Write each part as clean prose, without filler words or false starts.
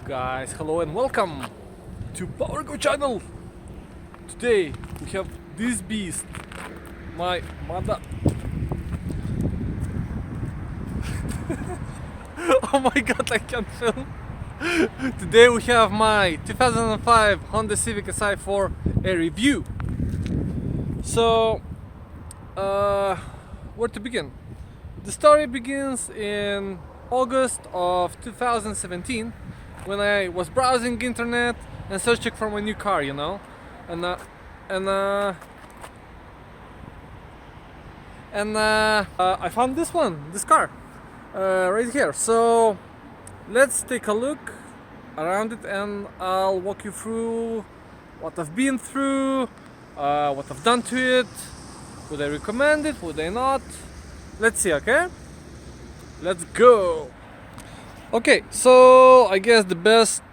Guys, hello and welcome to Bodywork channel. Today we have this beast, my mother. Oh my god, I can't film. Today we have my 2005 Honda Civic Si EP3 a review. So, where to begin? The story begins in August of 2017 when I was browsing internet and searching for my new car, you know, and I found this car, right here. So let's take a look around it, and I'll walk you through what I've been through, what I've done to it. Would I recommend it? Would I not? Let's see, okay? Let's go! Okay, so I guess the best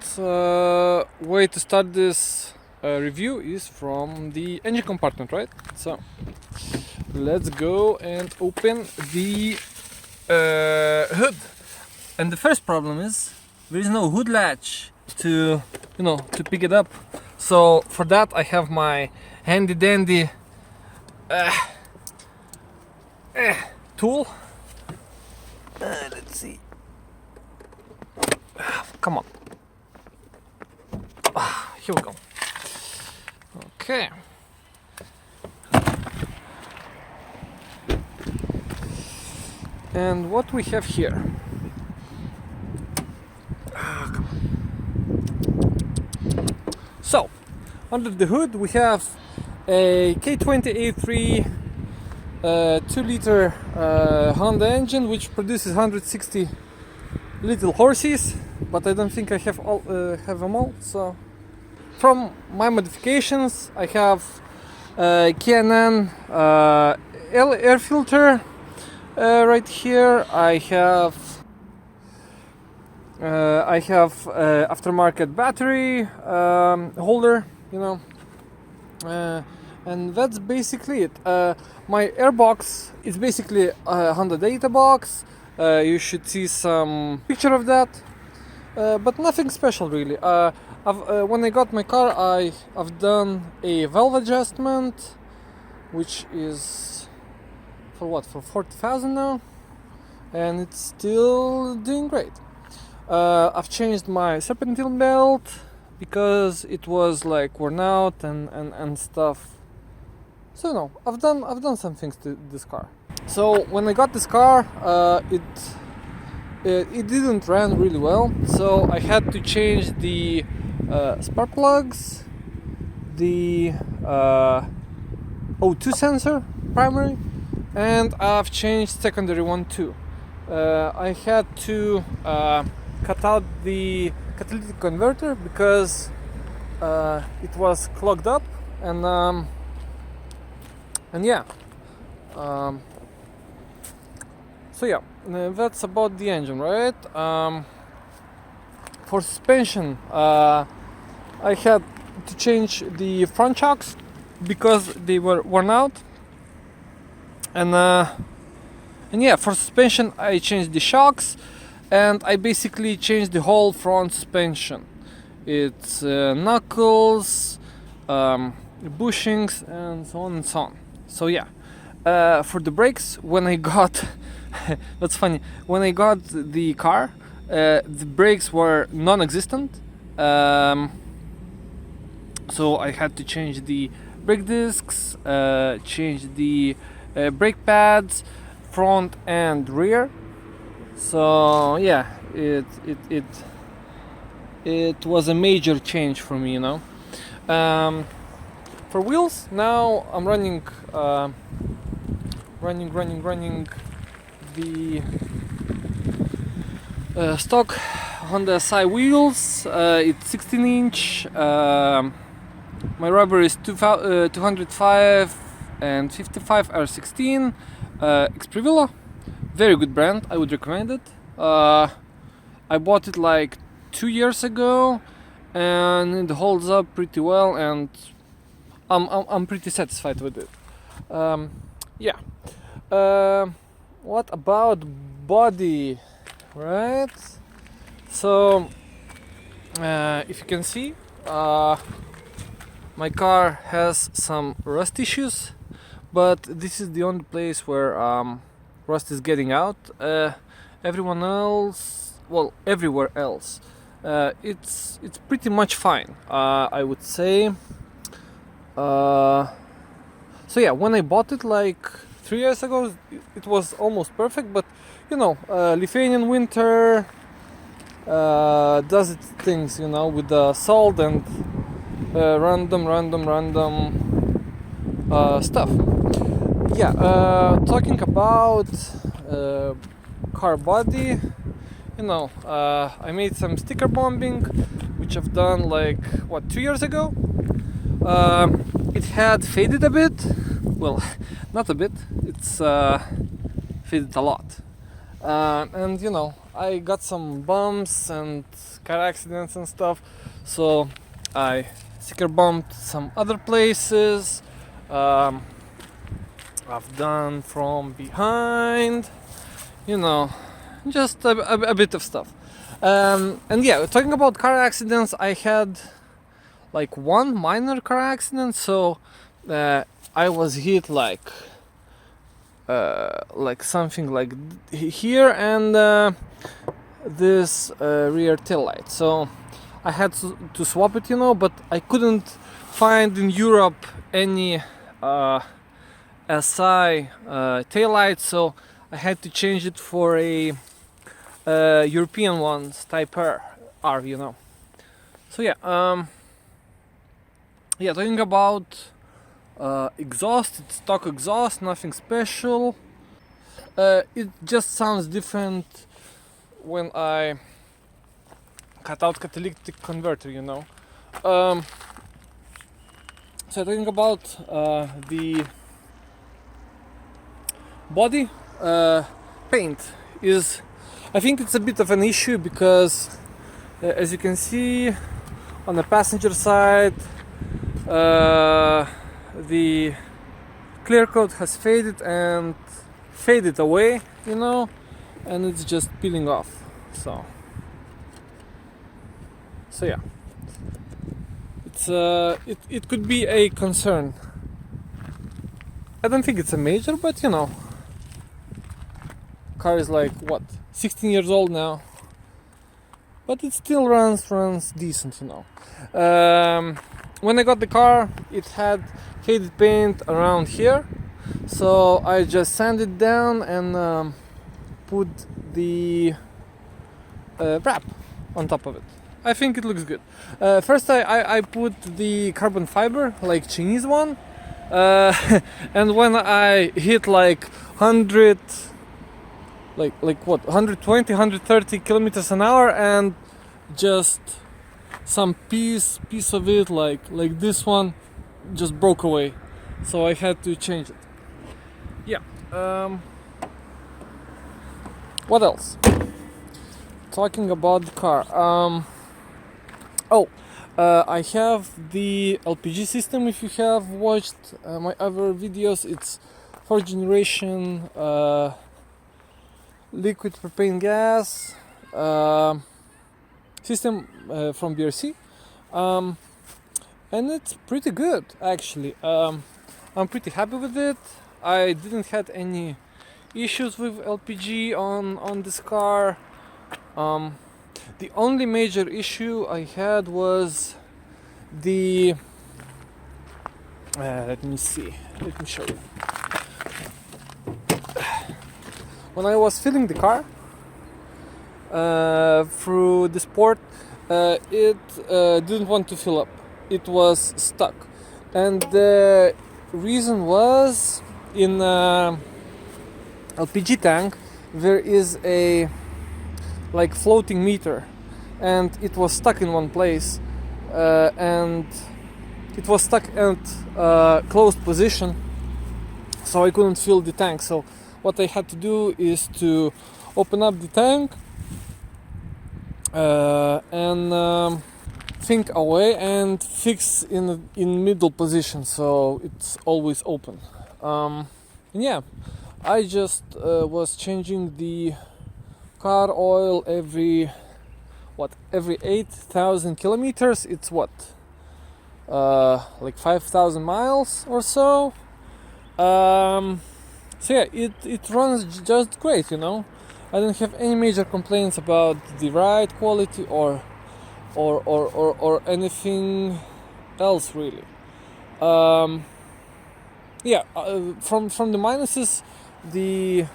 way to start this review is from the engine compartment, right? So let's go and open the hood. And the first problem is there is no hood latch to pick it up. So for that I have my handy dandy tool. Let's see. Come on. Here we go. Okay. And what we have here? Come on. So, under the hood we have a K20A3 2-liter Honda engine, which produces 160 little horses, but I don't think I have them all. So from my modifications I have K&N air filter right here. I have aftermarket battery holder, and that's basically it. My airbox is basically a Honda data box. You should see some picture of that, but nothing special really. When I got my car, I've done a valve adjustment, which is for 40,000 now, and it's still doing great. I've changed my serpentine belt because it was like worn out and stuff. So I've done some things to this car. So when I got this car, it didn't run really well. So I had to change the spark plugs, the O2 sensor primary, and I've changed secondary one too. I had to cut out the catalytic converter because it was clogged up, and yeah. So yeah, that's about the engine, right? For suspension, I had to change the front shocks because they were worn out, and yeah, for suspension I changed the shocks, and I basically changed the whole front suspension. It's knuckles, bushings, and so on and so on. So yeah, for the brakes, when I got that's funny, when I got the car, the brakes were non-existent, so I had to change the brake discs, change the brake pads, front and rear. So yeah, it was a major change for me, For wheels, now I'm running the stock Honda Si wheels. It's 16-inch. My rubber is 205 and 55 R16. Exprivilla, very good brand. I would recommend it. I bought it like 2 years ago, and it holds up pretty well, and I'm pretty satisfied with it. Yeah. What about body, right? So if you can see, my car has some rust issues, but this is the only place where rust is getting out. Everyone else, well, everywhere else, it's pretty much fine, I would say. So yeah, when I bought it like 3 years ago, it was almost perfect, but you know, Lithuanian winter does its things, you know, with the salt and random stuff. Yeah, talking about car body, you know, I made some sticker bombing, which I've done like, what, 2 years ago. It had faded a bit, well, not a bit, it's faded a lot. And you know, I got some bumps and car accidents and stuff, so I sticker bumped some other places. I've done from behind, you know, just a bit of stuff. And yeah, talking about car accidents, I had like one minor car accident, so I was hit like something like here and this rear tail light. So I had to swap it, you know, but I couldn't find in Europe any SI tail light, so I had to change it for a European ones, Type R, you know. So yeah, yeah, talking about exhaust, it's stock exhaust, nothing special. It just sounds different when I cut out catalytic converter, you know. So talking about the body, paint is, I think it's a bit of an issue because as you can see on the passenger side, the clear coat has faded away, you know, and it's just peeling off. So yeah, it's it could be a concern. I don't think it's a major, but you know, car is like what, 16 years old now, but it still runs decent, you know. When I got the car, it had faded paint around here, so I just sanded it down and put the wrap on top of it. I think it looks good. First I put the carbon fiber, like Chinese one, and when I hit like 100, like what, 120, 130 kilometers an hour, and just some piece of it, like this one, just broke away, so I had to change it. Yeah. What else? Talking about the car. I have the LPG system. If you have watched my other videos, it's 4th generation liquid propane gas system from BRC, and it's pretty good actually. I'm pretty happy with it. I didn't had any issues with LPG on this car. The only major issue I had was the let me show you. When I was filling the car through this port, it didn't want to fill up. It was stuck, and the reason was in LPG tank there is a like floating meter, and it was stuck in one place, and it was stuck at closed position, so I couldn't fill the tank. So what I had to do is to open up the tank and think away and fix in middle position, so it's always open. And yeah, I just was changing the car oil every what, every 8,000 kilometers, it's what, like 5,000 miles or so. So yeah, it runs just great, you know. I don't have any major complaints about the ride quality or anything else really. Yeah, from the minuses, the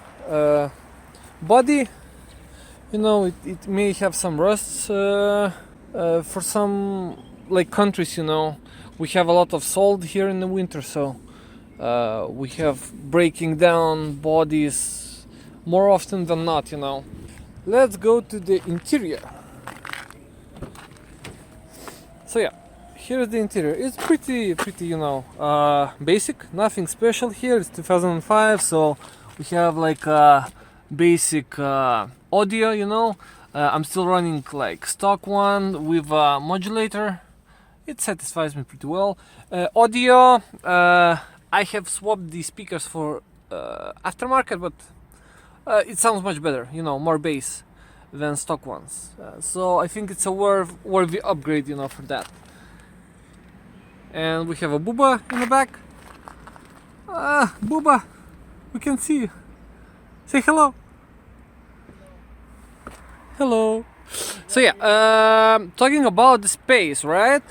body, you know, it may have some rusts for some like countries, you know. We have a lot of salt here in the winter, so we have breaking down bodies more often than not, you know. Let's go to the interior. So yeah, here's the interior. It's pretty, you know, basic. Nothing special here. It's 2005, so we have like basic audio, you know. I'm still running like stock one with a modulator. It satisfies me pretty well. Audio, I have swapped the speakers for aftermarket, but it sounds much better, you know, more bass than stock ones. So I think it's a worthy upgrade, you know, for that. And we have a Booba in the back. Booba, we can see you. Say hello. Hello. So yeah, talking about the space, right?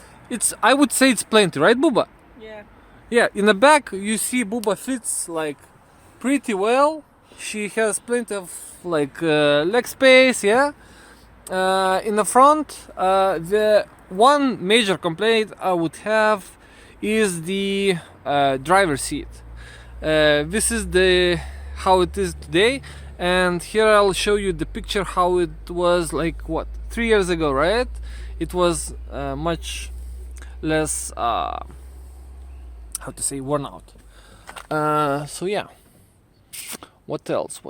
I would say it's plenty, right, Booba? Yeah. Yeah, in the back you see Booba fits like pretty well. She has plenty of like leg space, yeah. In the front, the one major complaint I would have is the driver's seat. This is how it is today, and here I'll show you the picture how it was like what 3 years ago, right? It was much less how to say, worn out. So yeah, what else?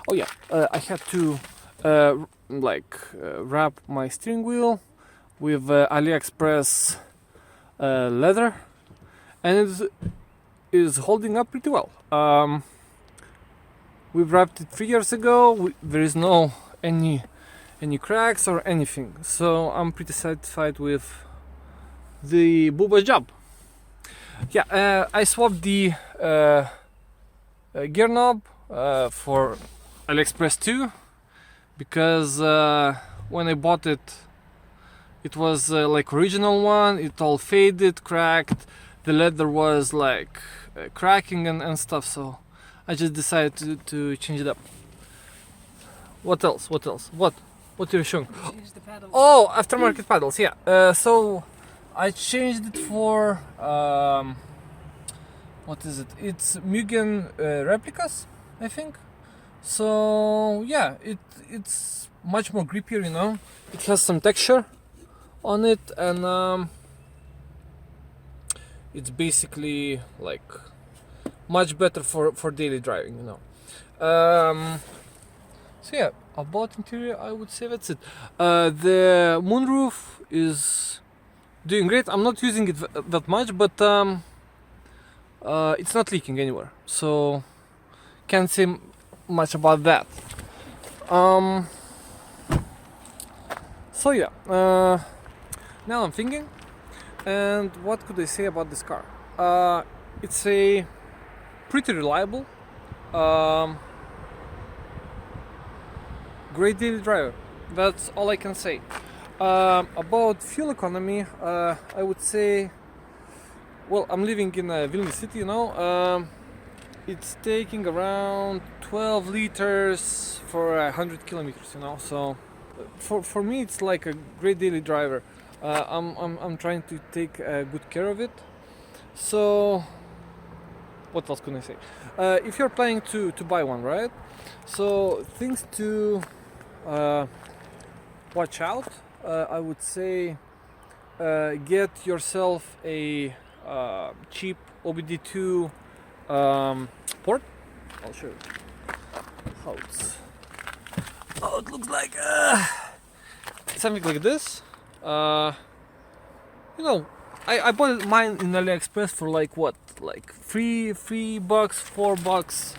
Oh yeah, I had to wrap my steering wheel with AliExpress leather, and it is holding up pretty well. We wrapped it 3 years ago. There is no any cracks or anything, so I'm pretty satisfied with the Booba job. Yeah, I swapped the gear knob for AliExpress 2 because when I bought it, it was like original one. It all faded, cracked. The leather was like cracking and stuff. So I just decided to change it up. What else? What are you showing? Change the paddles. Oh, aftermarket paddles. Yeah. So I changed it for what is it? It's Mugen replicas, I think. So yeah, it's much more grippier, you know. It has some texture on it, and it's basically like much better for daily driving, you know. So yeah, about interior, I would say that's it. The moonroof is doing great. I'm not using it that much, but it's not leaking anywhere, so can't say much about that. So yeah, now I'm thinking, and what could I say about this car? It's a pretty reliable, great daily driver. That's all I can say. About fuel economy, I would say, well, I'm living in Vilnius city, you know. It's taking around 12 liters for 100 kilometers, you know. So for me, it's like a great daily driver. I'm trying to take good care of it. So what else can I say? If you're planning to buy one, right? So things to watch out. I would say get yourself a cheap OBD2 port. I'll show you how it looks like. Something like this. You know, I bought mine in AliExpress for like what, like $3, $4.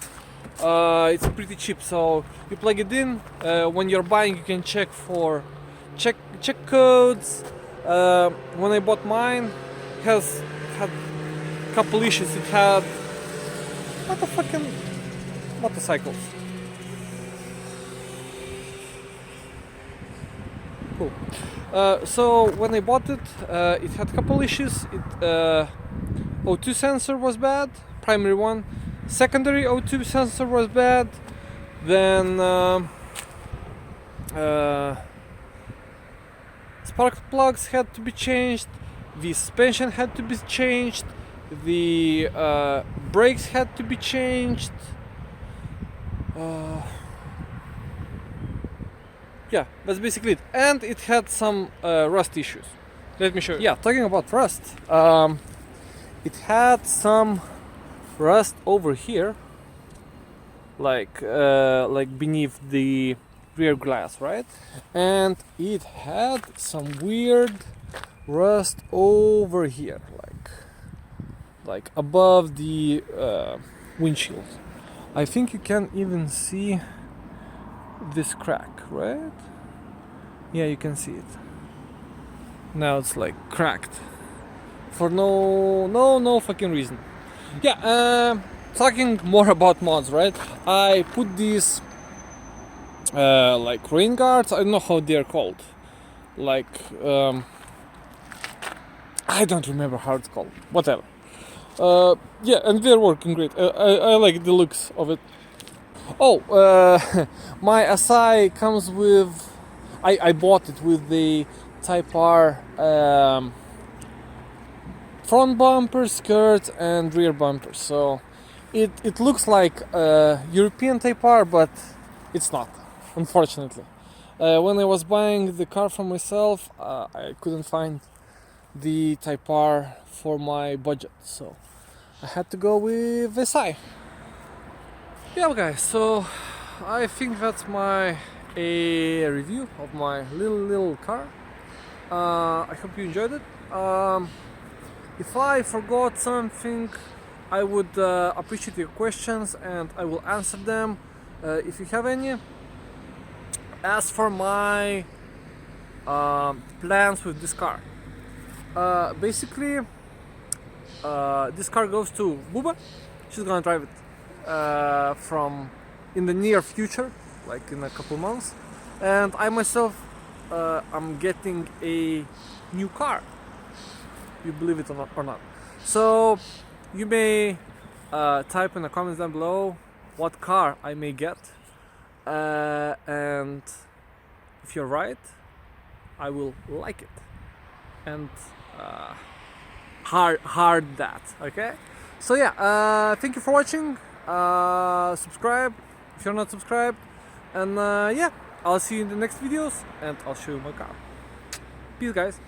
It's pretty cheap, so you plug it in. When you're buying, you can check for check codes. When I bought mine, it has had a couple issues. It had what the fucking motorcycles. Cool. So when I bought it, it had a couple issues. O2 sensor was bad, primary one. Secondary O2 sensor was bad. Then spark plugs had to be changed. The suspension had to be changed. The brakes had to be changed. Yeah, that's basically it. And it had some rust issues. Let me show you. Yeah, talking about rust, it had some rust over here, like beneath the rear glass, right? And it had some weird rust over here, like above the windshield. I think you can even see this crack, right? Yeah, you can see it. Now it's like cracked for no fucking reason. Yeah, talking more about mods, right? I put these like rain guards. I don't know how they're called. Like I don't remember how it's called. Whatever. Yeah, and they're working great. I like the looks of it. Oh, my SI comes with. I bought it with the Type R front bumper, skirt, and rear bumper. So it looks like European Type R, but it's not, unfortunately. When I was buying the car for myself, I couldn't find the Type R for my budget, so I had to go with SI. Yeah, guys, so I think that's my review of my little car. I hope you enjoyed it. If I forgot something, I would appreciate your questions and I will answer them if you have any. As for my plans with this car, basically this car goes to Buba. She's gonna drive it from in the near future, like in a couple months, and I myself I'm getting a new car, you believe it or not. So you may type in the comments down below what car I may get, and if you're right, I will like it and hard that, okay? So yeah, thank you for watching. Subscribe if you're not subscribed, and yeah, I'll see you in the next videos and I'll show you my car. Peace, guys.